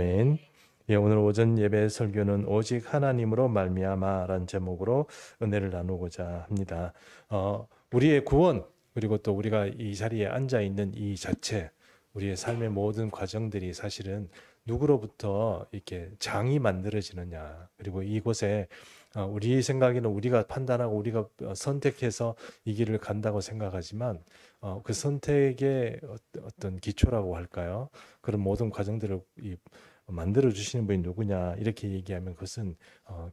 아멘. 예, 오늘 오전 예배 설교는 오직 하나님으로 말미암아라는 제목으로 은혜를 나누고자 합니다. 우리의 구원 그리고 또 우리가 이 자리에 앉아 있는 이 자체, 우리의 삶의 모든 과정들이 사실은 누구로부터 이렇게 장이 만들어지느냐, 그리고 이곳에 우리 생각에는 우리가 판단하고 우리가 선택해서 이 길을 간다고 생각하지만 그 선택의 어떤 기초라고 할까요? 그런 모든 과정들을 만들어 주시는 분이 누구냐 이렇게 얘기하면 그것은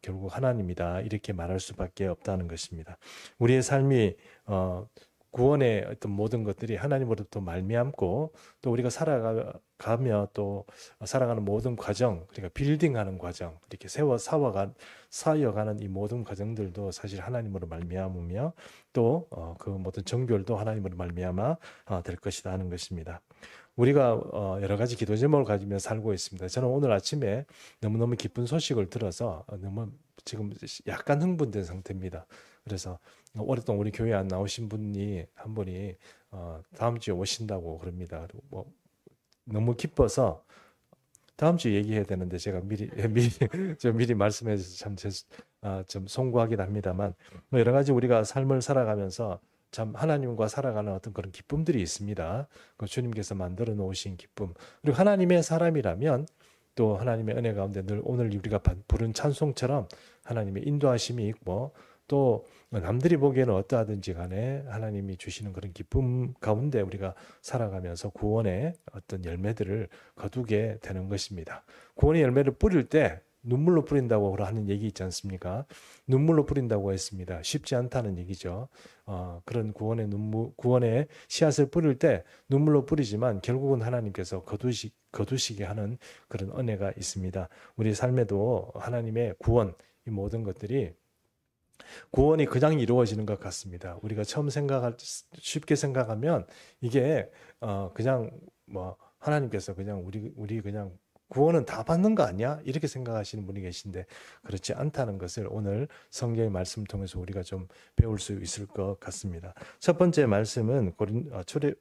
결국 하나님이다 이렇게 말할 수밖에 없다는 것입니다. 우리의 삶이 구원의 어떤 모든 것들이 하나님으로부터 말미암고 또 우리가 살아가며 또 살아가는 모든 과정, 그러니까 빌딩하는 과정, 이렇게 쌓여가는 이 모든 과정들도 사실 하나님으로 말미암으며 또 그 모든 정결도 하나님으로 말미암아 될 것이다 하는 것입니다. 우리가 여러 가지 기도 제목을 가지며 살고 있습니다. 저는 오늘 아침에 너무너무 기쁜 소식을 들어서 너무 지금 약간 흥분된 상태입니다. 그래서 오랫동안 우리 교회 안 나오신 분이 한 분이 다음 주에 오신다고 그럽니다. 뭐 너무 기뻐서 다음 주에 얘기해야 되는데 제가 미리 말씀해서 좀 송구하긴 합니다만 여러 가지 우리가 삶을 살아가면서 참 하나님과 살아가는 어떤 그런 기쁨들이 있습니다. 그 주님께서 만들어 놓으신 기쁨. 그리고 하나님의 사람이라면 또 하나님의 은혜 가운데 늘 오늘 우리가 부른 찬송처럼 하나님의 인도하심이 있고 또 남들이 보기에는 어떠하든지 간에 하나님이 주시는 그런 기쁨 가운데 우리가 살아가면서 구원의 어떤 열매들을 거두게 되는 것입니다. 구원의 열매를 뿌릴 때 눈물로 뿌린다고 하는 얘기 있지 않습니까? 눈물로 뿌린다고 했습니다. 쉽지 않다는 얘기죠. 그런 구원의 씨앗을 뿌릴 때 눈물로 뿌리지만 결국은 하나님께서 거두시게 하는 그런 은혜가 있습니다. 우리 삶에도 하나님의 구원, 이 모든 것들이 구원이 그냥 이루어지는 것 같습니다. 우리가 쉽게 생각하면 이게 그냥 뭐 하나님께서 그냥 우리 그냥 구원은 다 받는 거 아니야? 이렇게 생각하시는 분이 계신데 그렇지 않다는 것을 오늘 성경의 말씀 통해서 우리가 좀 배울 수 있을 것 같습니다. 첫 번째 말씀은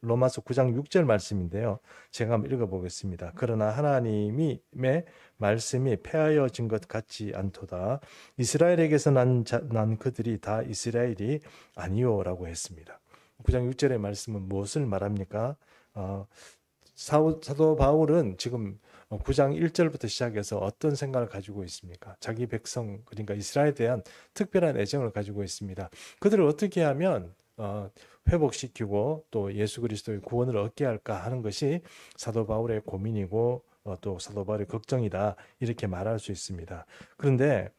로마서 9장 6절 말씀인데요. 제가 한번 읽어보겠습니다. 그러나 하나님의 말씀이 폐하여진 것 같지 않도다. 이스라엘에게서 난 그들이 다 이스라엘이 아니오라고 했습니다. 9장 6절의 말씀은 무엇을 말합니까? 사도 바울은 지금 9장 1절부터 시작해서 어떤 생각을 가지고 있습니까? 자기 백성, 그러니까 이스라엘에 대한 특별한 애정을 가지고 있습니다. 그들을 어떻게 하면 회복시키고 또 예수 그리스도의 구원을 얻게 할까 하는 것이 사도 바울의 고민이고 또 사도 바울의 걱정이다 이렇게 말할 수 있습니다. 그런데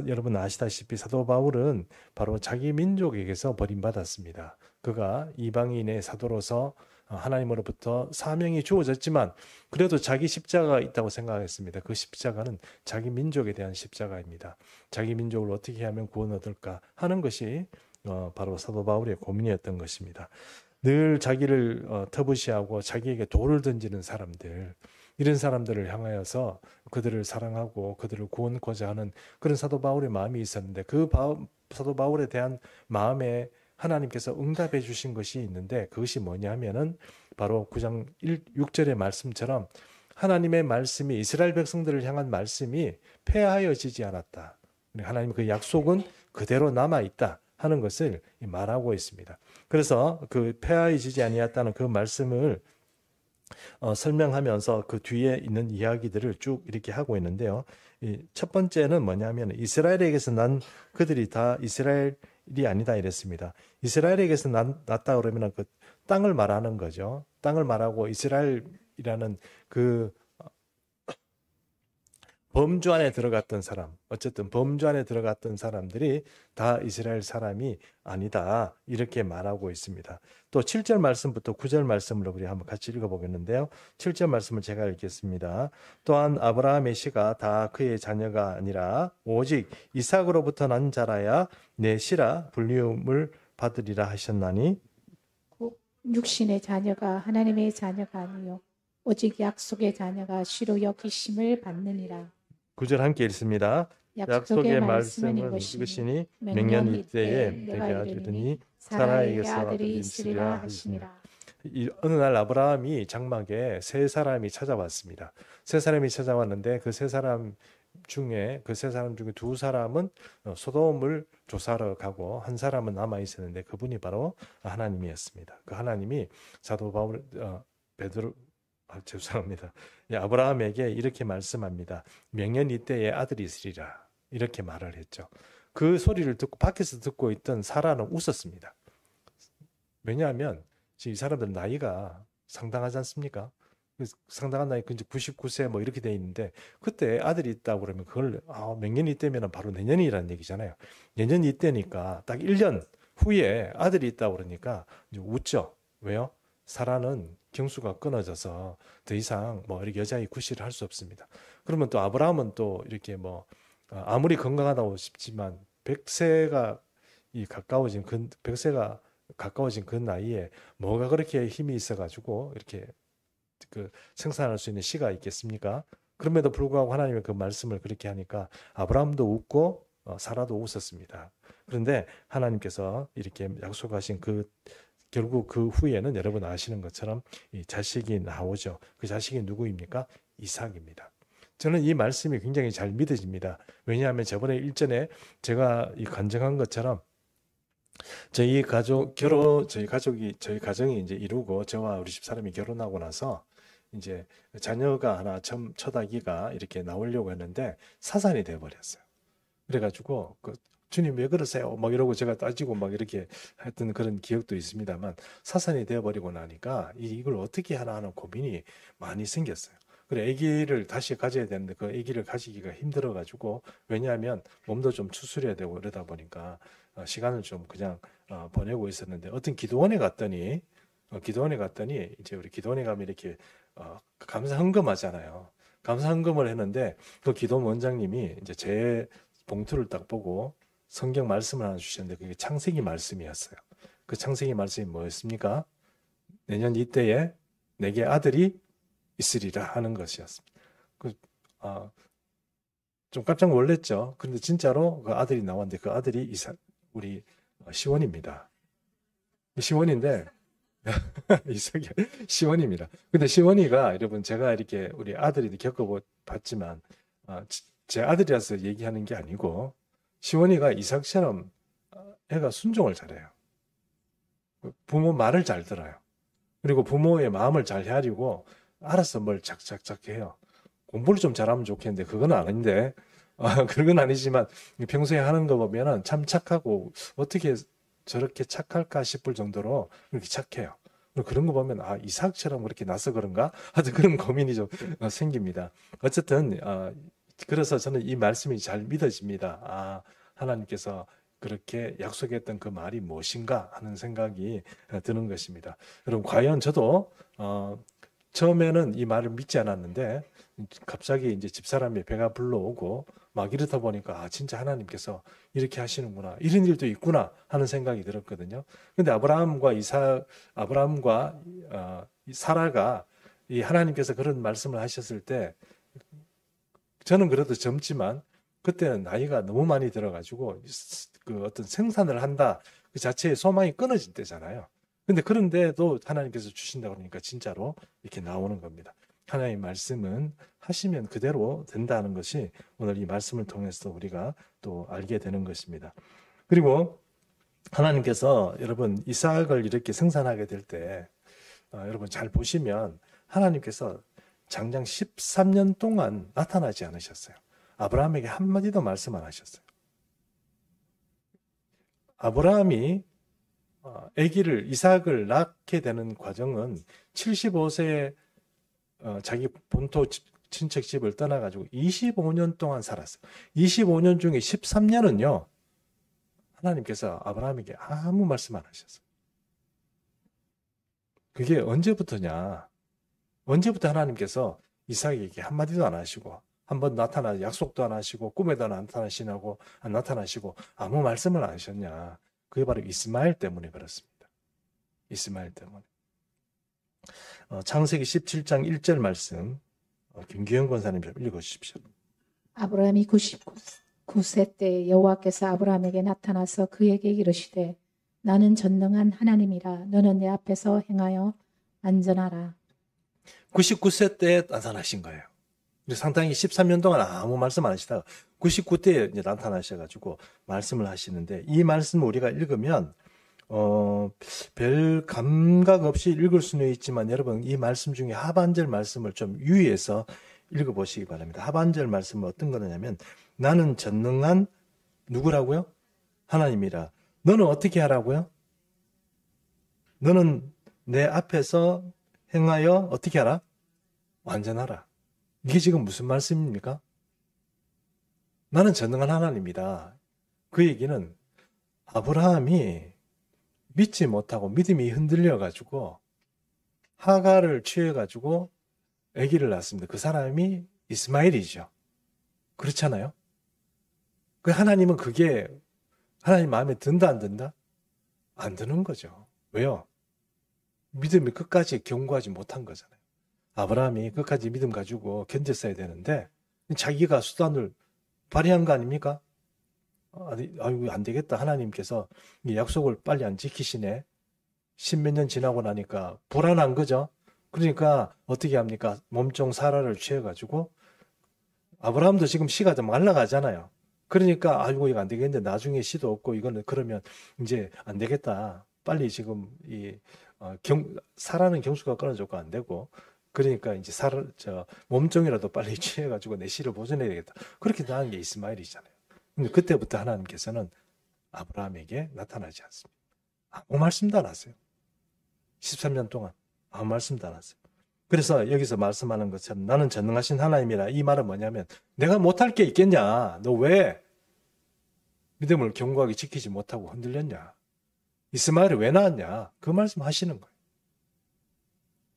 여러분 아시다시피 사도 바울은 바로 자기 민족에게서 버림받았습니다. 그가 이방인의 사도로서 하나님으로부터 사명이 주어졌지만 그래도 자기 십자가가 있다고 생각했습니다. 그 십자가는 자기 민족에 대한 십자가입니다. 자기 민족을 어떻게 하면 구원 얻을까 하는 것이 바로 사도 바울의 고민이었던 것입니다. 늘 자기를 터부시하고 자기에게 돌을 던지는 사람들, 이런 사람들을 향하여서 그들을 사랑하고 그들을 구원하고자 하는 그런 사도 바울의 마음이 있었는데 그 사도 바울에 대한 마음에 하나님께서 응답해 주신 것이 있는데 그것이 뭐냐면은 바로 9장 6절의 말씀처럼 하나님의 말씀이 이스라엘 백성들을 향한 말씀이 폐하여지지 않았다. 하나님 그 약속은 그대로 남아있다 하는 것을 말하고 있습니다. 그래서 그 폐하여지지 아니었다는 그 말씀을 설명하면서 그 뒤에 있는 이야기들을 쭉 이렇게 하고 있는데요. 첫 번째는 뭐냐면 이스라엘에게서 난 그들이 다 이스라엘이 아니다 이랬습니다. 이스라엘에게서 났다 그러면 그 땅을 말하는 거죠. 땅을 말하고 이스라엘이라는 그 범주 안에 들어갔던 사람, 어쨌든 범주 안에 들어갔던 사람들이 다 이스라엘 사람이 아니다 이렇게 말하고 있습니다. 또 7절 말씀부터 9절 말씀으로 우리 한번 같이 읽어보겠는데요. 7절 말씀을 제가 읽겠습니다. 또한 아브라함의 씨가 다 그의 자녀가 아니라 오직 이삭으로부터 난 자라야 내 씨라 불리움을 받으리라 하셨나니 육신의 자녀가 하나님의 자녀가 아니요 오직 약속의 자녀가 씨로 여기심을 받느니라. 9절 함께 읽습니다. 약속의 말씀은 이것이니 명년 이때에 내가 이르니 사라에게서 아들이 있으리라 하시니라. 어느 날 아브라함이 장막에 세 사람이 찾아왔습니다. 세 사람이 찾아왔는데 그 세 사람 중에 두 사람은 소돔을 조사하러 가고 한 사람은 남아 있었는데 그분이 바로 하나님이었습니다. 그 하나님이 사도 바울 베드로 죄송합니다. 아브라함에게 이렇게 말씀합니다. 명년 이때에 아들이 있으리라. 이렇게 말을 했죠. 그 소리를 듣고 밖에서 듣고 있던 사라는 웃었습니다. 왜냐하면 지금 이 사람들 나이가 상당하지 않습니까? 상당한 나이, 99세 뭐 이렇게 돼 있는데 그때 아들이 있다고 그러면 그걸 명년 이때면 바로 내년이라는 얘기잖아요. 내년 이때니까 딱 1년 후에 아들이 있다고 그러니까 이제 웃죠. 왜요? 사라는 경수가 끊어져서 더 이상 뭐 이렇게 여자의 구실을 할 수 없습니다. 그러면 또 아브라함은 또 이렇게 뭐 아무리 건강하다고 싶지만 100세가 가까워진 그 나이에 뭐가 그렇게 힘이 있어가지고 이렇게 그 생산할 수 있는 시가 있겠습니까? 그럼에도 불구하고 하나님의 그 말씀을 그렇게 하니까 아브라함도 웃고 사라도 웃었습니다. 그런데 하나님께서 이렇게 약속하신 결국 그 후에는 여러분 아시는 것처럼 이 자식이 나오죠. 그 자식이 누구입니까? 이삭입니다. 저는 이 말씀이 굉장히 잘 믿어집니다. 왜냐하면 저번에 일전에 제가 이 간증한 것처럼 저희 가정이 이제 이루고 저와 우리 집사람이 결혼하고 나서 이제 자녀가 하나 첫 아기가 이렇게 나오려고 했는데 사산이 돼 버렸어요. 그래가지고 주님 왜 그러세요? 막 이러고 제가 따지고 막 이렇게 했던 그런 기억도 있습니다만 사산이 되어버리고 나니까 이걸 어떻게 하나 하는 고민이 많이 생겼어요. 그래 아기를 다시 가져야 되는데 그 아기를 가지기가 힘들어가지고 왜냐하면 몸도 좀 추스려야 되고 이러다 보니까 시간을 좀 그냥 보내고 있었는데 어떤 기도원에 갔더니 이제 우리 기도원에 가면 이렇게 감사 헌금하잖아요. 감사 헌금을 했는데 그 기도원 원장님이 이제 제 봉투를 딱 보고 성경 말씀을 하나 주셨는데 그게 창세기 말씀이었어요. 그 창세기 말씀이 뭐였습니까? 내년 이때에 내게 아들이 있으리라 하는 것이었습니다. 좀 깜짝 놀랐죠. 그런데 진짜로 그 아들이 나왔는데 그 아들이 우리 시원입니다. 시원인데 이삭이 시원입니다. 근데 시원이가 여러분 제가 이렇게 우리 아들이 겪어봤지만 제 아들이라서 얘기하는 게 아니고 시원이가 이삭처럼 애가 순종을 잘해요. 부모 말을 잘 들어요. 그리고 부모의 마음을 잘 헤아리고 알아서 뭘 착착착 해요. 공부를 좀 잘하면 좋겠는데 그건 아닌데 그런 건 아니지만 평소에 하는 거 보면은 참 착하고 어떻게 저렇게 착할까 싶을 정도로 그렇게 착해요. 그런 거 보면 이삭처럼 그렇게 나서 그런가 하여튼 그런 고민이 좀 생깁니다. 어쨌든 그래서 저는 이 말씀이 잘 믿어집니다. 하나님께서 그렇게 약속했던 그 말이 무엇인가 하는 생각이 드는 것입니다. 여러분 과연 저도 처음에는 이 말을 믿지 않았는데 갑자기 이제 집사람이 배가 불러오고 막 이러다 보니까 진짜 하나님께서 이렇게 하시는구나 이런 일도 있구나 하는 생각이 들었거든요. 근데 아브라함과 사라가 이 하나님께서 그런 말씀을 하셨을 때 저는 그래도 젊지만 그때는 나이가 너무 많이 들어가지고 그 어떤 생산을 한다 그 자체의 소망이 끊어질 때잖아요. 근데 그런데도 하나님께서 주신다고 그러니까 진짜로 이렇게 나오는 겁니다. 하나님의 말씀은 하시면 그대로 된다는 것이 오늘 이 말씀을 통해서 우리가 또 알게 되는 것입니다. 그리고 하나님께서 여러분 이삭을 이렇게 생산하게 될 때 여러분 잘 보시면 하나님께서 장장 13년 동안 나타나지 않으셨어요. 아브라함에게 한마디도 말씀 안 하셨어요. 아브라함이 이삭을 낳게 되는 과정은 75세에 자기 본토 친척 집을 떠나가지고 25년 동안 살았어요. 25년 중에 13년은요. 하나님께서 아브라함에게 아무 말씀 안 하셨어요. 그게 언제부터냐? 언제부터 하나님께서 이삭에게 한마디도 안 하시고 한번 약속도 안 하시고 꿈에도 안 나타나시고 아무 말씀을 안 하셨냐? 그게 바로 이스마엘 때문에 그렇습니다. 이스마엘 때문에. 창세기 17장 1절 말씀 김규현 권사님 좀 읽어주십시오. 아브라함이 99세 때 여호와께서 아브라함에게 나타나서 그에게 이르시되 나는 전능한 하나님이라 너는 내 앞에서 행하여 안전하라. 99세 때 나타나신 거예요. 상당히 13년 동안 아무 말씀 안 하시다가 99대에 이제 나타나셔가지고 말씀을 하시는데, 이 말씀을 우리가 읽으면 별 감각 없이 읽을 수는 있지만, 여러분 이 말씀 중에 하반절 말씀을 좀 유의해서 읽어보시기 바랍니다. 하반절 말씀은 어떤 거냐면, 나는 전능한 누구라고요? 하나님이라. 너는 어떻게 하라고요? 너는 내 앞에서 행하여 어떻게 하라? 완전하라. 이게 지금 무슨 말씀입니까? 나는 전능한 하나님이다. 그 얘기는 아브라함이 믿지 못하고 믿음이 흔들려가지고 하가를 취해가지고 아기를 낳았습니다. 그 사람이 이스마엘이죠. 그렇잖아요. 그 하나님은 그게 하나님 마음에 든다 안 든다? 안 드는 거죠. 왜요? 믿음이 끝까지 견고하지 못한 거잖아요. 아브라함이 끝까지 믿음 가지고 견뎠어야 되는데 자기가 수단을 발휘한 거 아닙니까? 아이고 안 되겠다. 하나님께서 이 약속을 빨리 안 지키시네. 10몇 년 지나고 나니까 불안한 거죠. 그러니까 어떻게 합니까? 몸종 사라를 취해가지고, 아브라함도 지금 씨가 좀 말라가잖아요. 그러니까 아이고 이거 안 되겠는데 나중에 씨도 없고 이거는 그러면 이제 안 되겠다. 빨리 지금 사라는 경수가 끊어졌고 안 되고, 그러니까 이제 몸종이라도 빨리 취해가지고 내 씨를 보존해야 되겠다. 그렇게 나온 게 이스마엘이잖아요. 근데 그때부터 하나님께서는 아브라함에게 나타나지 않습니다. 아무 말씀도 안 하세요. 13년 동안 아무 말씀도 안 하세요. 그래서 여기서 말씀하는 것처럼 나는 전능하신 하나님이라, 이 말은 뭐냐면 내가 못할 게 있겠냐? 너 왜 믿음을 견고하게 지키지 못하고 흔들렸냐? 이스마엘이 왜 나왔냐? 그 말씀 하시는 거예요.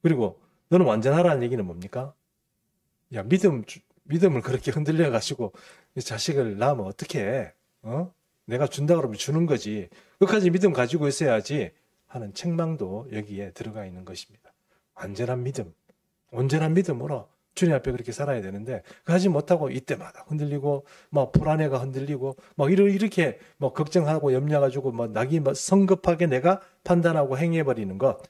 그리고 너는 완전하라는 얘기는 뭡니까? 야, 믿음을 그렇게 흔들려가지고 자식을 낳으면 어떡해? 내가 준다 그러면 주는 거지. 끝까지 믿음 가지고 있어야지 하는 책망도 여기에 들어가 있는 것입니다. 완전한 믿음, 온전한 믿음으로 주님 앞에 그렇게 살아야 되는데, 그 하지 못하고 이때마다 흔들리고, 불안해가 흔들리고, 이렇게 걱정하고 염려가지고, 낙이 성급하게 내가 판단하고 행해버리는 것,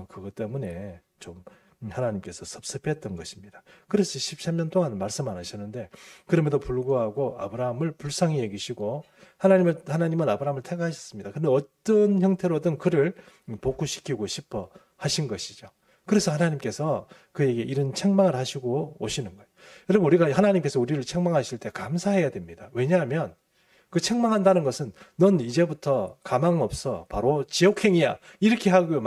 그것 때문에 좀 하나님께서 섭섭했던 것입니다. 그래서 13년 동안 말씀 안 하셨는데, 그럼에도 불구하고 아브라함을 불쌍히 여기시고, 하나님은 아브라함을 택하셨습니다. 근데 어떤 형태로든 그를 복구시키고 싶어 하신 것이죠. 그래서 하나님께서 그에게 이런 책망을 하시고 오시는 거예요. 여러분, 우리가 하나님께서 우리를 책망하실 때 감사해야 됩니다. 왜냐하면 그 책망한다는 것은 넌 이제부터 가망 없어, 바로 지옥행이야, 이렇게 하고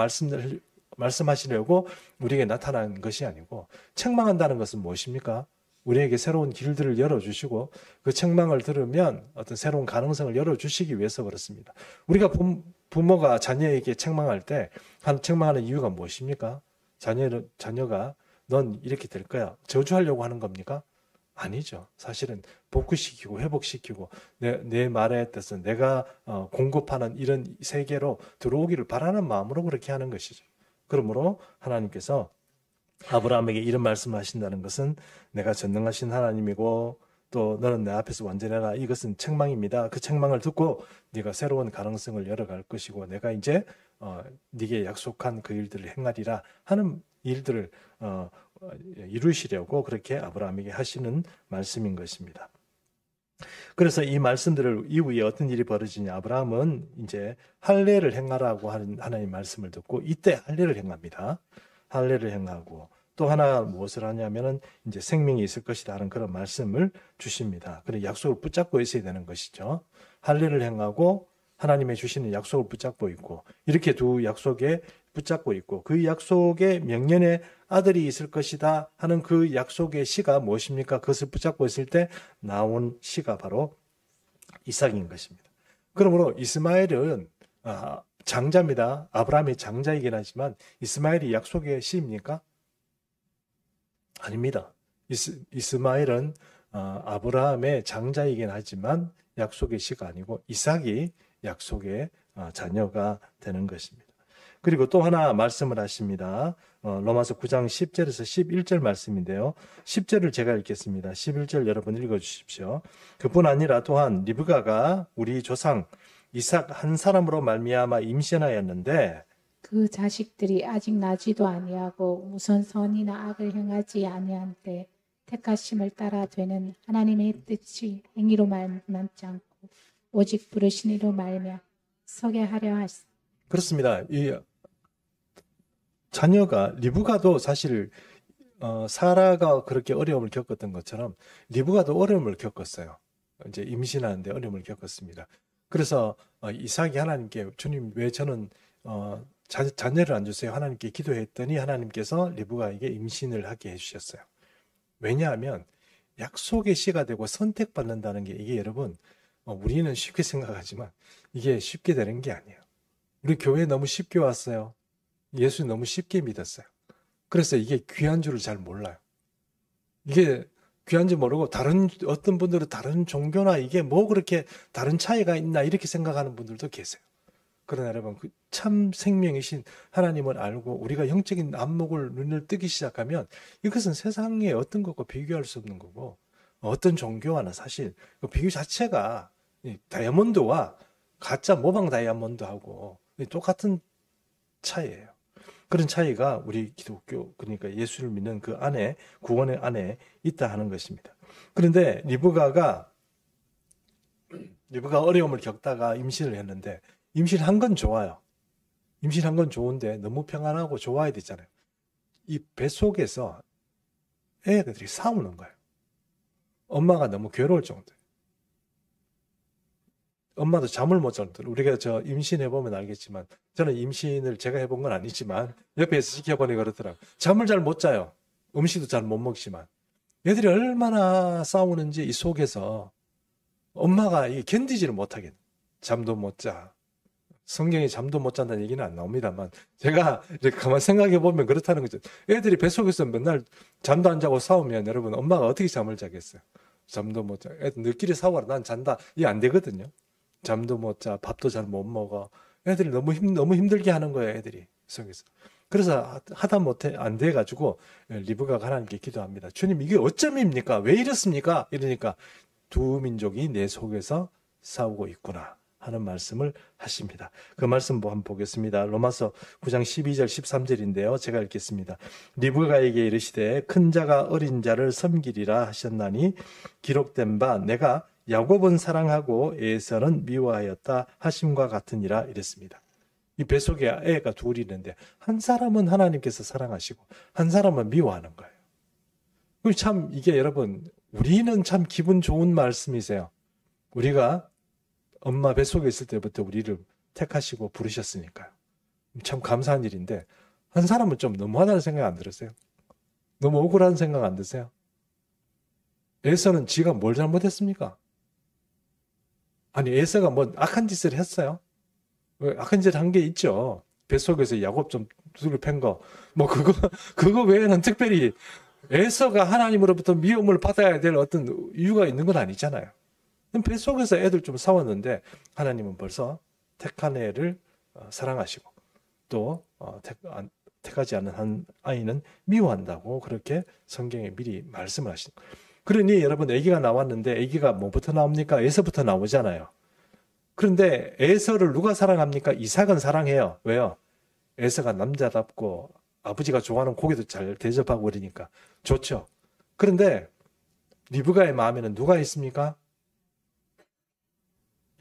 말씀하시려고 우리에게 나타난 것이 아니고, 책망한다는 것은 무엇입니까? 우리에게 새로운 길들을 열어주시고, 그 책망을 들으면 어떤 새로운 가능성을 열어주시기 위해서 그렇습니다. 우리가 부모가 자녀에게 책망할 때 책망하는 이유가 무엇입니까? 자녀가 넌 이렇게 될 거야, 저주하려고 하는 겁니까? 아니죠. 사실은 복구시키고 회복시키고 내 말에 뜻은 내가 공급하는 이런 세계로 들어오기를 바라는 마음으로 그렇게 하는 것이죠. 그러므로 하나님께서 아브라함에게 이런 말씀을 하신다는 것은 내가 전능하신 하나님이고 또 너는 내 앞에서 완전해라, 이것은 책망입니다. 그 책망을 듣고 네가 새로운 가능성을 열어갈 것이고 내가 이제 네게 약속한 그 일들을 행하리라 하는 일들을 이루시려고 그렇게 아브라함에게 하시는 말씀인 것입니다. 그래서 이 말씀들을 이후에 어떤 일이 벌어지냐, 아브라함은 이제 할례를 행하라고 하는 하나님 말씀을 듣고 이때 할례를 행합니다. 할례를 행하고 또 하나 무엇을 하냐면은 이제 생명이 있을 것이다 하는 그런 말씀을 주십니다. 그래서 약속을 붙잡고 있어야 되는 것이죠. 할례를 행하고 하나님의 주시는 약속을 붙잡고 있고, 이렇게 두 약속에 붙잡고 있고, 그 약속의 명년에 아들이 있을 것이다 하는 그 약속의 시가 무엇입니까? 그것을 붙잡고 있을 때 나온 시가 바로 이삭인 것입니다. 그러므로 이스마엘은 장자입니다. 아브라함의 장자이긴 하지만 이스마엘이 약속의 시입니까? 아닙니다. 이스마엘은 아브라함의 장자이긴 하지만 약속의 시가 아니고 이삭이 약속의 자녀가 되는 것입니다. 그리고 또 하나 말씀을 하십니다. 로마서 9장 10절에서 11절 말씀인데요. 10절을 제가 읽겠습니다. 11절 여러분 읽어주십시오. 그뿐 아니라 또한 리브가가 우리 조상 이삭 한 사람으로 말미암아 임신하였는데, 그 자식들이 아직 나지도 아니하고 우선 선이나 악을 행하지 아니한때 택하심을 따라 되는 하나님의 뜻이 행위로 말미암지 않고 오직 부르신 이로 말미암아 서게 하려 하시. 그렇습니다. 이 자녀가 리브가도 사실 사라가 그렇게 어려움을 겪었던 것처럼 리브가도 어려움을 겪었어요. 이제 임신하는데 어려움을 겪었습니다. 그래서 이삭이 하나님께 주님 왜 저는 자녀를 안 주세요? 하나님께 기도했더니 하나님께서 리브가에게 임신을 하게 해주셨어요. 왜냐하면 약속의 씨가 되고 선택받는다는 게 이게 여러분 우리는 쉽게 생각하지만 이게 쉽게 되는 게 아니에요. 우리 교회에 너무 쉽게 왔어요. 예수 너무 쉽게 믿었어요. 그래서 이게 귀한 줄을 잘 몰라요. 이게 귀한 줄 모르고 어떤 분들은 다른 종교나 이게 뭐 그렇게 다른 차이가 있나 이렇게 생각하는 분들도 계세요. 그러나 여러분 참 생명이신 하나님을 알고 우리가 영적인 안목을 눈을 뜨기 시작하면 이것은 세상의 어떤 것과 비교할 수 없는 거고 어떤 종교와는 사실 그 비교 자체가 다이아몬드와 가짜 모방 다이아몬드하고 똑같은 차이예요. 그런 차이가 우리 기독교 그러니까 예수를 믿는 그 안에 구원의 안에 있다 하는 것입니다. 그런데 리브가가 어려움을 겪다가 임신을 했는데 임신한 건 좋아요. 임신한 건 좋은데 너무 평안하고 좋아야 되잖아요. 이 뱃속에서 애들이 싸우는 거예요. 엄마가 너무 괴로울 정도예요. 엄마도 잠을 못 잘 정도로 우리가 임신해보면 알겠지만 저는 임신을 제가 해본 건 아니지만 옆에서 지켜보니 그렇더라고요. 잠을 잘 못 자요. 음식도 잘 못 먹지만 애들이 얼마나 싸우는지 이 속에서 엄마가 견디지를 못하겠네. 잠도 못 자. 성경에 잠도 못 잔다는 얘기는 안 나옵니다만 제가 이렇게 가만 생각해 보면 그렇다는 거죠. 애들이 뱃속에서 맨날 잠도 안 자고 싸우면 여러분 엄마가 어떻게 잠을 자겠어요? 잠도 못 자. 애들 너끼리 싸워라. 난 잔다. 이게 안 되거든요. 잠도 못 자. 밥도 잘 못 먹어. 애들이 너무 힘들게 하는 거예요. 애들이 속에서. 그래서 하다 못해 안 돼 가지고 리브가가 하나님께 기도합니다. 주님 이게 어쩜입니까? 왜 이렇습니까? 이러니까 두 민족이 내 속에서 싸우고 있구나 하는 말씀을 하십니다. 그 말씀 한번 보겠습니다. 로마서 9장 12절 13절인데요. 제가 읽겠습니다. 리브가에게 이르시되 큰 자가 어린 자를 섬기리라 하셨나니 기록된 바 내가 야곱은 사랑하고 에서는 미워하였다 하심과 같으니라 이랬습니다. 이 뱃속에 애가 둘이 있는데 한 사람은 하나님께서 사랑하시고 한 사람은 미워하는 거예요. 참 이게 여러분 우리는 참 기분 좋은 말씀이세요. 우리가 엄마 뱃속에 있을 때부터 우리를 택하시고 부르셨으니까요. 참 감사한 일인데 한 사람은 좀 너무하다는 생각 안 들으세요? 너무 억울한 생각 안 드세요? 에서는 지가 뭘 잘못했습니까? 아니 에서가 뭐 악한 짓을 했어요? 악한 짓을 한 게 있죠. 뱃속에서 야곱 좀 두들겨 팬 거. 뭐 그거 외에는 특별히 에서가 하나님으로부터 미움을 받아야 될 어떤 이유가 있는 건 아니잖아요. 뱃속에서 애들 좀 싸웠는데 하나님은 벌써 택한 애를 사랑하시고 또 택하지 않은 한 아이는 미워한다고 그렇게 성경에 미리 말씀을 하시는 거예요. 그러니 여러분 아기가 나왔는데 아기가 뭐부터 나옵니까? 에서부터 나오잖아요. 그런데 에서를 누가 사랑합니까? 이삭은 사랑해요. 왜요? 에서가 남자답고 아버지가 좋아하는 고기도 잘 대접하고 그러니까 좋죠. 그런데 리브가의 마음에는 누가 있습니까?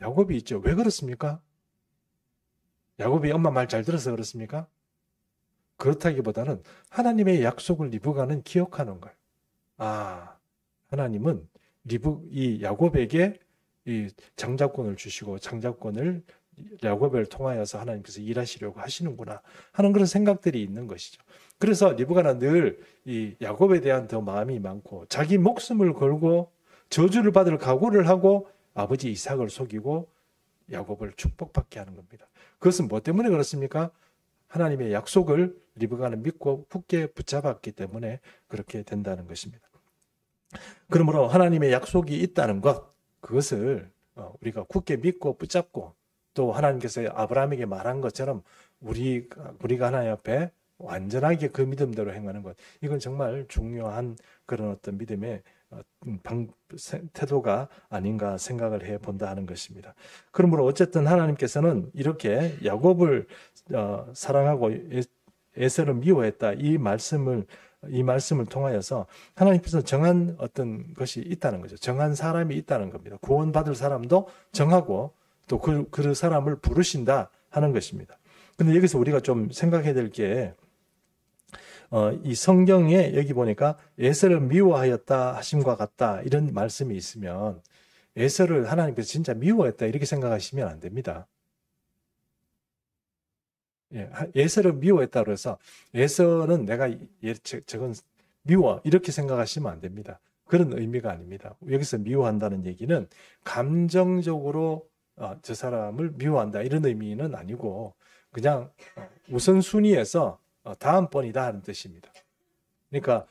야곱이 있죠. 왜 그렇습니까? 야곱이 엄마 말 잘 들어서 그렇습니까? 그렇다기보다는 하나님의 약속을 리브가는 기억하는 거예요. 아, 하나님은 이 야곱에게 이 장자권을 주시고 장자권을 야곱을 통하여서 하나님께서 일하시려고 하시는구나 하는 그런 생각들이 있는 것이죠. 그래서 리브가는 늘 이 야곱에 대한 더 마음이 많고 자기 목숨을 걸고 저주를 받을 각오를 하고 아버지 이삭을 속이고 야곱을 축복받게 하는 겁니다. 그것은 뭐 때문에 그렇습니까? 하나님의 약속을 리브가는 믿고 굳게 붙잡았기 때문에 그렇게 된다는 것입니다. 그러므로 하나님의 약속이 있다는 것, 그것을 우리가 굳게 믿고 붙잡고 또 하나님께서 아브라함에게 말한 것처럼 우리가 하나님 앞에 완전하게 그 믿음대로 행하는 것, 이건 정말 중요한 그런 어떤 믿음의 태도가 아닌가 생각을 해본다 하는 것입니다. 그러므로 어쨌든 하나님께서는 이렇게 야곱을 사랑하고 에서를 미워했다 이 말씀을 통하여서 하나님께서 정한 어떤 것이 있다는 거죠. 정한 사람이 있다는 겁니다. 구원받을 사람도 정하고 또 그 사람을 부르신다 하는 것입니다. 근데 여기서 우리가 좀 생각해야 될 게 이 성경에 여기 보니까 에서를 미워하였다 하심과 같다 이런 말씀이 있으면 에서를 하나님께서 진짜 미워했다 이렇게 생각하시면 안 됩니다. 예, 에서를 미워했다고 해서 에서는 내가 저건 미워 이렇게 생각하시면 안 됩니다. 그런 의미가 아닙니다. 여기서 미워한다는 얘기는 감정적으로 저 사람을 미워한다 이런 의미는 아니고 그냥 우선순위에서 다음번이다 하는 뜻입니다. 그러니까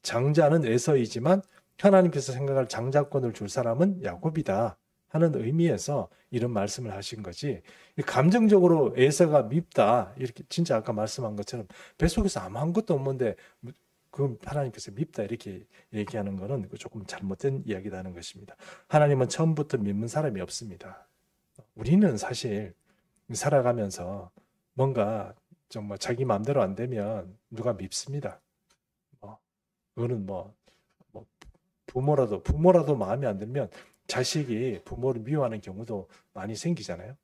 장자는 에서이지만 하나님께서 생각할 장자권을 줄 사람은 야곱이다 하는 의미에서 이런 말씀을 하신 거지. 감정적으로 에서가 밉다 이렇게 진짜 아까 말씀한 것처럼 뱃속에서 아무것도 없는데 그 하나님께서 밉다 이렇게 얘기하는 거는 조금 잘못된 이야기라는 것입니다. 하나님은 처음부터 밉는 사람이 없습니다. 우리는 사실 살아가면서 뭔가 정말 자기 마음대로 안 되면 누가 밉습니다. 그거는 부모라도 마음에 안 들면 자식이 부모를 미워하는 경우도 많이 생기잖아요.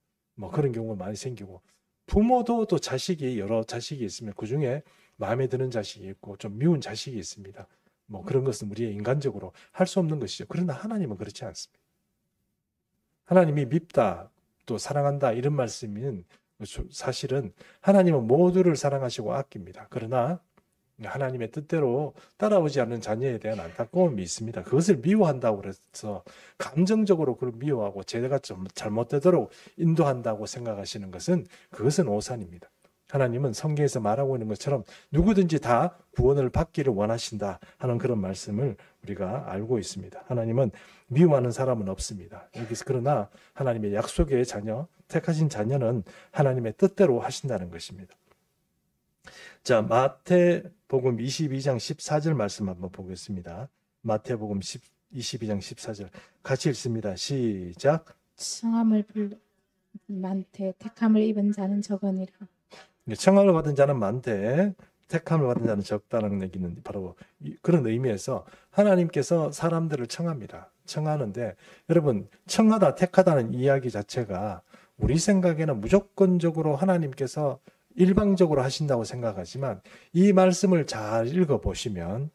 그런 경우가 많이 생기고 부모도 또 자식이 여러 자식이 있으면 그 중에 마음에 드는 자식이 있고 좀 미운 자식이 있습니다. 그런 것은 우리의 인간적으로 할 수 없는 것이죠. 그러나 하나님은 그렇지 않습니다. 하나님이 밉다 또 사랑한다 이런 말씀은 사실은 하나님은 모두를 사랑하시고 아낍니다. 그러나 하나님의 뜻대로 따라오지 않는 자녀에 대한 안타까움이 있습니다. 그것을 미워한다고 해서 감정적으로 그걸 미워하고 제가 좀 잘못되도록 인도한다고 생각하시는 그것은 오산입니다. 하나님은 성경에서 말하고 있는 것처럼 누구든지 다 구원을 받기를 원하신다 하는 그런 말씀을 우리가 알고 있습니다. 하나님은 미워하는 사람은 없습니다. 여기서 그러나 하나님의 약속의 자녀, 택하신 자녀는 하나님의 뜻대로 하신다는 것입니다. 자, 마태복음 22장 14절 말씀 한번 보겠습니다. 마태복음 22장 14절 같이 읽습니다. 시작. 청함을 많되 택함을 입은 자는 적으니라. 청함을 받은 자는 많되 택함을 받은 자는 적다는 얘기는 바로 그런 의미에서 하나님께서 사람들을 청합니다. 청하는데 여러분 청하다 택하다는 이야기 자체가 우리 생각에는 무조건적으로 하나님께서 일방적으로 하신다고 생각하지만 이 말씀을 잘 읽어보시면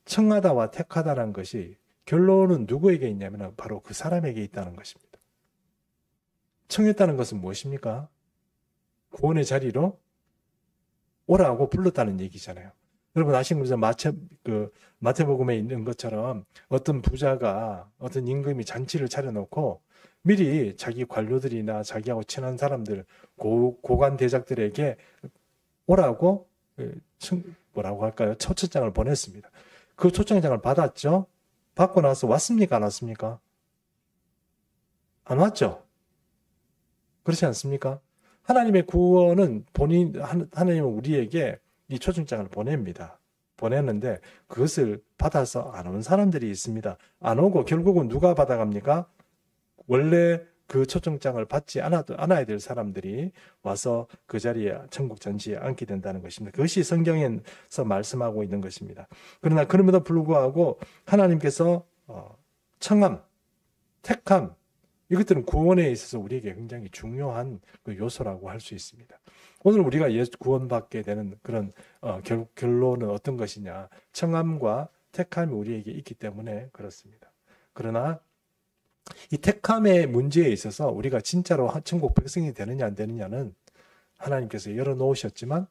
청하다와 택하다라는 것이 결론은 누구에게 있냐면 바로 그 사람에게 있다는 것입니다. 청했다는 것은 무엇입니까? 구원의 자리로 오라고 불렀다는 얘기잖아요. 여러분 아시는 것처럼 마태복음에 있는 것처럼 어떤 부자가 어떤 임금이 잔치를 차려놓고 미리 자기 관료들이나 자기하고 친한 사람들 고관 대작들에게 오라고 뭐라고 할까요? 초청장을 보냈습니다. 그 초청장을 받았죠. 받고 나서 왔습니까? 안 왔습니까? 안 왔죠. 그렇지 않습니까? 하나님의 구원은 하나님은 우리에게 이 초청장을 보냅니다. 보냈는데 그것을 받아서 안 온 사람들이 있습니다. 안 오고 결국은 누가 받아갑니까? 원래 그 초청장을 받지 않아야 될 사람들이 와서 그 자리에 천국 잔치에 앉게 된다는 것입니다. 그것이 성경에서 말씀하고 있는 것입니다. 그러나 그럼에도 불구하고 하나님께서 청함, 택함 이것들은 구원에 있어서 우리에게 굉장히 중요한 그 요소라고 할 수 있습니다. 오늘 우리가 구원받게 되는 그런 결론은 어떤 것이냐? 청함과 택함이 우리에게 있기 때문에 그렇습니다. 그러나 이 택함의 문제에 있어서 우리가 진짜로 천국 백성이 되느냐 안 되느냐는 하나님께서 열어놓으셨지만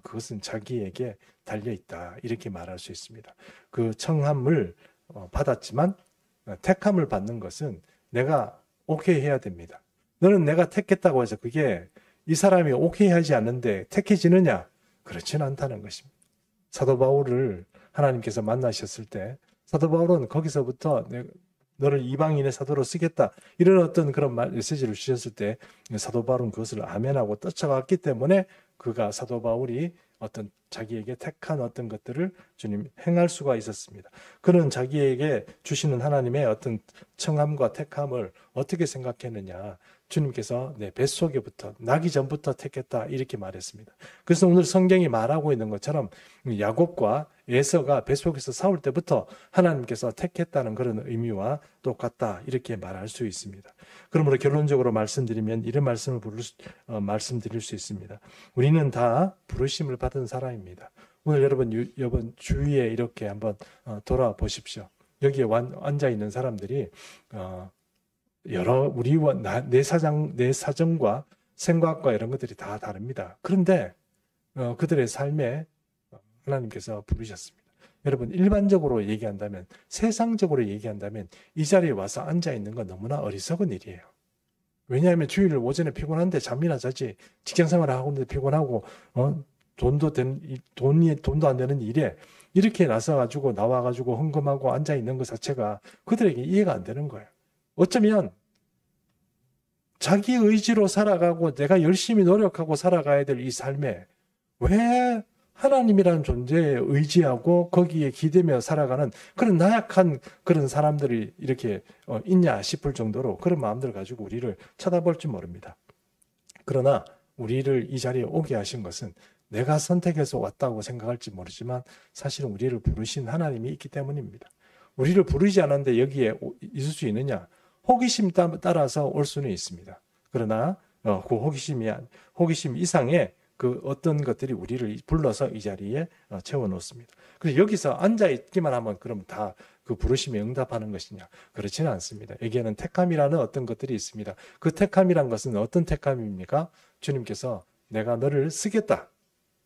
그것은 자기에게 달려있다 이렇게 말할 수 있습니다. 그 청함을 받았지만 택함을 받는 것은 내가 오케이 해야 됩니다. 너는 내가 택했다고 해서 그게 이 사람이 오케이 하지 않는데 택해지느냐? 그렇지는 않다는 것입니다. 사도 바울을 하나님께서 만나셨을 때 사도 바울은 거기서부터 너를 이방인의 사도로 쓰겠다 이런 어떤 그런 메시지를 주셨을 때 사도 바울은 그것을 아멘하고 쫓아갔기 때문에 그가 사도 바울이 어떤 자기에게 택한 어떤 것들을 주님 행할 수가 있었습니다. 그런 자기에게 주시는 하나님의 어떤 청함과 택함을 어떻게 생각했느냐. 주님께서 내 뱃속에부터 나기 전부터 택했다 이렇게 말했습니다. 그래서 오늘 성경이 말하고 있는 것처럼 야곱과 에서가 뱃속에서 싸울 때부터 하나님께서 택했다는 그런 의미와 똑같다 이렇게 말할 수 있습니다. 그러므로 결론적으로 말씀드리면 이런 말씀드릴 수 있습니다. 우리는 다 부르심을 받은 사람입니다. 오늘 여러분 주위에 이렇게 한번 돌아보십시오. 여기에 앉아 있는 사람들이 우리와 내 사정과 생각과 이런 것들이 다 다릅니다. 그런데 그들의 삶에 하나님께서 부르셨습니다. 여러분 일반적으로 얘기한다면 세상적으로 얘기한다면 이 자리에 와서 앉아 있는 건 너무나 어리석은 일이에요. 왜냐하면 주일 오전에 피곤한데 잠이나 자지 직장생활을 하고 있는데 피곤하고 돈도 안 되는 일에 이렇게 나와가지고 헌금하고 앉아 있는 것 자체가 그들에게 이해가 안 되는 거예요. 어쩌면 자기 의지로 살아가고 내가 열심히 노력하고 살아가야 될 이 삶에 왜 하나님이라는 존재에 의지하고 거기에 기대며 살아가는 그런 나약한 그런 사람들이 이렇게 있냐 싶을 정도로 그런 마음들을 가지고 우리를 쳐다볼지 모릅니다. 그러나 우리를 이 자리에 오게 하신 것은 내가 선택해서 왔다고 생각할지 모르지만 사실은 우리를 부르신 하나님이 있기 때문입니다. 우리를 부르지 않았는데 여기에 있을 수 있느냐? 호기심 따라서 올 수는 있습니다. 그러나 그 호기심 이상의 그 어떤 것들이 우리를 불러서 이 자리에 채워놓습니다. 그래서 여기서 앉아있기만 하면 그럼 다 그 부르심에 응답하는 것이냐? 그렇지는 않습니다. 여기에는 택함이라는 어떤 것들이 있습니다. 그 택함이란 것은 어떤 택함입니까? 주님께서 내가 너를 쓰겠다.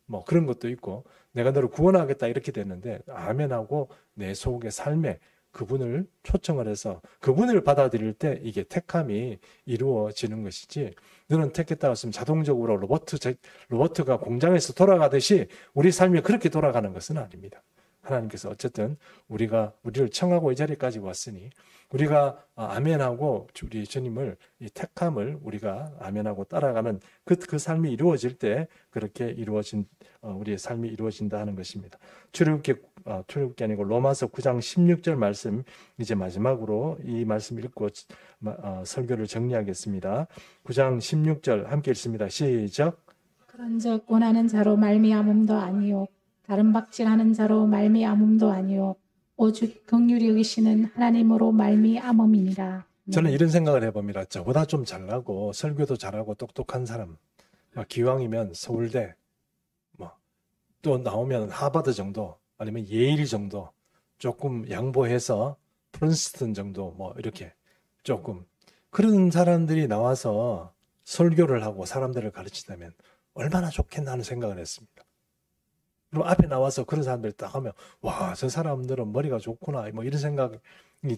뭐 그런 것도 있고 내가 너를 구원하겠다 이렇게 됐는데 아멘하고 내 속의 삶에 그분을 초청을 해서 그분을 받아들일 때 이게 택함이 이루어지는 것이지 너는 택했다고 했으면 자동적으로 로봇가 공장에서 돌아가듯이 우리 삶이 그렇게 돌아가는 것은 아닙니다. 하나님께서 어쨌든 우리를 청하고 이 자리까지 왔으니 우리가 아멘하고 우리 주님을 이 택함을 우리가 아멘하고 따라가는 그 삶이 이루어질 때 그렇게 우리의 삶이 이루어진다 하는 것입니다. 출애굽기 아니고 로마서 9장 16절 말씀 이제 마지막으로 이 말씀 읽고 설교를 정리하겠습니다. 9장 16절 함께 읽습니다. 시작. 그런즉 원하는 자로 말미암음도 아니요 다른 박질하는 자로 말미암음도 아니요 오직 긍휼히 여기시는 하나님으로 말미암음이니라. 저는 이런 생각을 해봅니다. 저보다 좀 잘나고 설교도 잘하고 똑똑한 사람, 기왕이면 서울대, 또 나오면 하버드 정도, 아니면 예일 정도, 조금 양보해서 프린스턴 정도, 이렇게 조금 그런 사람들이 나와서 설교를 하고 사람들을 가르친다면 얼마나 좋겠나 하는 생각을 했습니다. 그럼 앞에 나와서 그런 사람들 딱 하면 와, 저 사람들은 머리가 좋구나 이런 생각이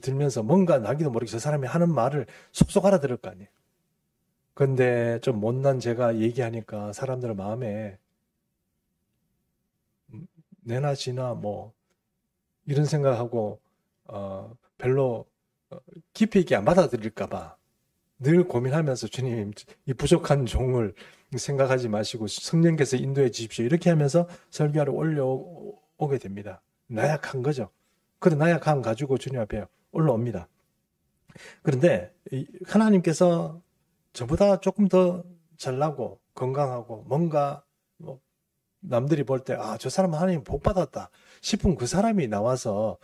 들면서 뭔가 나기도 모르게 저 사람이 하는 말을 속속 알아들을 거 아니에요. 근데 좀 못난 제가 얘기하니까 사람들 마음에 내나 지나 이런 생각하고 별로 깊이 있게 안 받아들일까 봐 늘 고민하면서 주님 이 부족한 종을 생각하지 마시고 성령께서 인도해 주십시오. 이렇게 하면서 설교하러 올라오게 됩니다. 나약한 거죠. 그런 나약함 가지고 주님 앞에 올라옵니다. 그런데 하나님께서 저보다 조금 더 잘나고 건강하고 뭔가 남들이 볼 때 저 사람은 하나님 복 받았다 싶은 그 사람이 나와서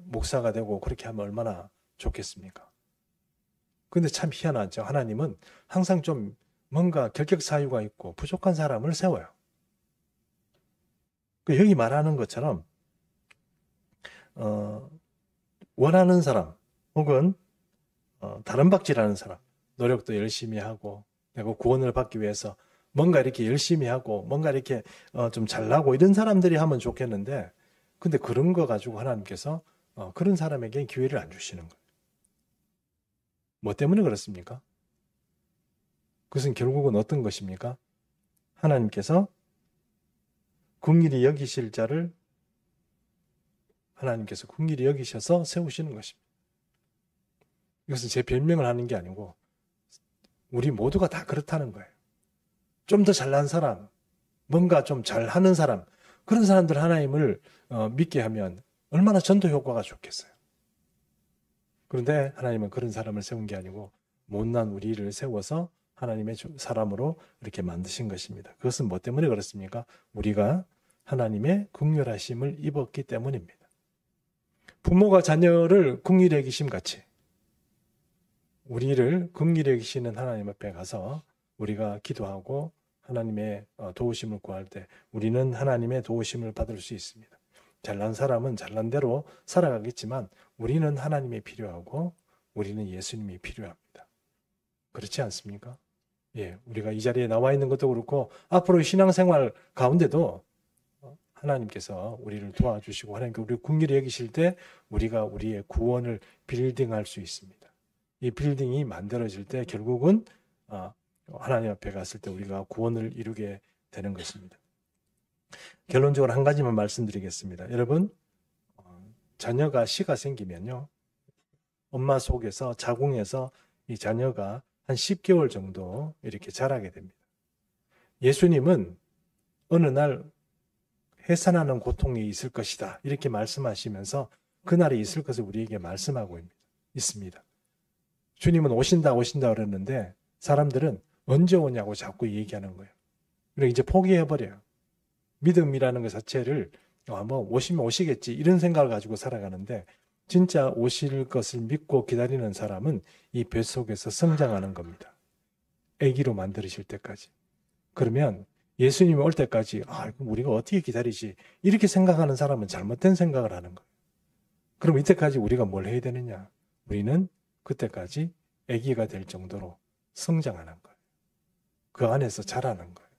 목사가 되고 그렇게 하면 얼마나 좋겠습니까? 근데 참 희한하죠. 하나님은 항상 좀 뭔가 결격 사유가 있고 부족한 사람을 세워요. 여기 말하는 것처럼 원하는 사람 혹은 다른 박질하는 사람, 노력도 열심히 하고 내가 구원을 받기 위해서 뭔가 이렇게 열심히 하고 뭔가 이렇게 좀 잘나고 이런 사람들이 하면 좋겠는데 근데 그런 거 가지고 하나님께서 그런 사람에게 기회를 안 주시는 거예요. 뭐 때문에 그렇습니까? 그것은 결국은 어떤 것입니까? 하나님께서 긍휼히 여기실 자를 하나님께서 긍휼히 여기셔서 세우시는 것입니다. 이것은 제 변명을 하는 게 아니고 우리 모두가 다 그렇다는 거예요. 좀 더 잘난 사람, 뭔가 좀 잘하는 사람, 그런 사람들 하나님을 믿게 하면 얼마나 전도 효과가 좋겠어요. 그런데 하나님은 그런 사람을 세운 게 아니고 못난 우리를 세워서 하나님의 사람으로 이렇게 만드신 것입니다. 그것은 뭐 때문에 그렇습니까? 우리가 하나님의 긍휼하심을 입었기 때문입니다. 부모가 자녀를 긍휼히 여기심 같이 우리를 긍휼히 여기시는 하나님 앞에 가서 우리가 기도하고 하나님의 도우심을 구할 때 우리는 하나님의 도우심을 받을 수 있습니다. 잘난 사람은 잘난 대로 살아가겠지만 우리는 하나님이 필요하고 우리는 예수님이 필요합니다. 그렇지 않습니까? 예, 우리가 이 자리에 나와 있는 것도 그렇고 앞으로 신앙생활 가운데도 하나님께서 우리를 도와주시고 하나님께 우리를 긍휼히 여기실 때 우리가 우리의 구원을 빌딩할 수 있습니다. 이 빌딩이 만들어질 때 결국은 하나님 앞에 갔을 때 우리가 구원을 이루게 되는 것입니다. 결론적으로 한 가지만 말씀드리겠습니다. 여러분, 자녀가 시가 생기면요, 엄마 속에서 자궁에서 이 자녀가 한 10개월 정도 이렇게 자라게 됩니다. 예수님은 어느 날 해산하는 고통이 있을 것이다 이렇게 말씀하시면서 그날이 있을 것을 우리에게 말씀하고 있습니다. 주님은 오신다 그랬는데 사람들은 언제 오냐고 자꾸 얘기하는 거예요. 그래서 이제 포기해버려요. 믿음이라는 것 자체를 뭐 오시면 오시겠지 이런 생각을 가지고 살아가는데 진짜 오실 것을 믿고 기다리는 사람은 이 뱃속에서 성장하는 겁니다. 아기로 만드실 때까지. 그러면 예수님이 올 때까지 그럼 우리가 어떻게 기다리지 이렇게 생각하는 사람은 잘못된 생각을 하는 거예요. 그럼 이때까지 우리가 뭘 해야 되느냐? 우리는 그때까지 아기가 될 정도로 성장하는 거예요. 그 안에서 자라는 거예요.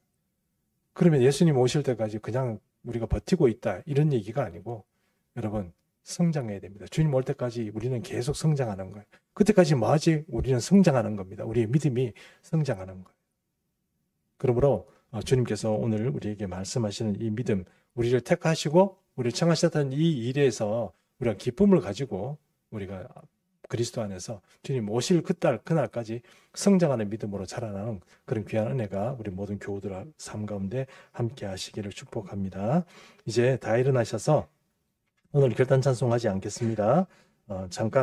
그러면 예수님 오실 때까지 그냥 우리가 버티고 있다 이런 얘기가 아니고 여러분 성장해야 됩니다. 주님 올 때까지 우리는 계속 성장하는 거예요. 그때까지 뭐 하지? 우리는 성장하는 겁니다. 우리의 믿음이 성장하는 거예요. 그러므로 주님께서 오늘 우리에게 말씀하시는 이 믿음, 우리를 택하시고 우리를 청하셨던 이 일에서 우리가 기쁨을 가지고 우리가 그리스도 안에서 주님 오실 그날까지 성장하는 믿음으로 자라나는 그런 귀한 은혜가 우리 모든 교우들 삶 가운데 함께 하시기를 축복합니다. 이제 다 일어나셔서 오늘 결단 찬송하지 않겠습니다. 잠깐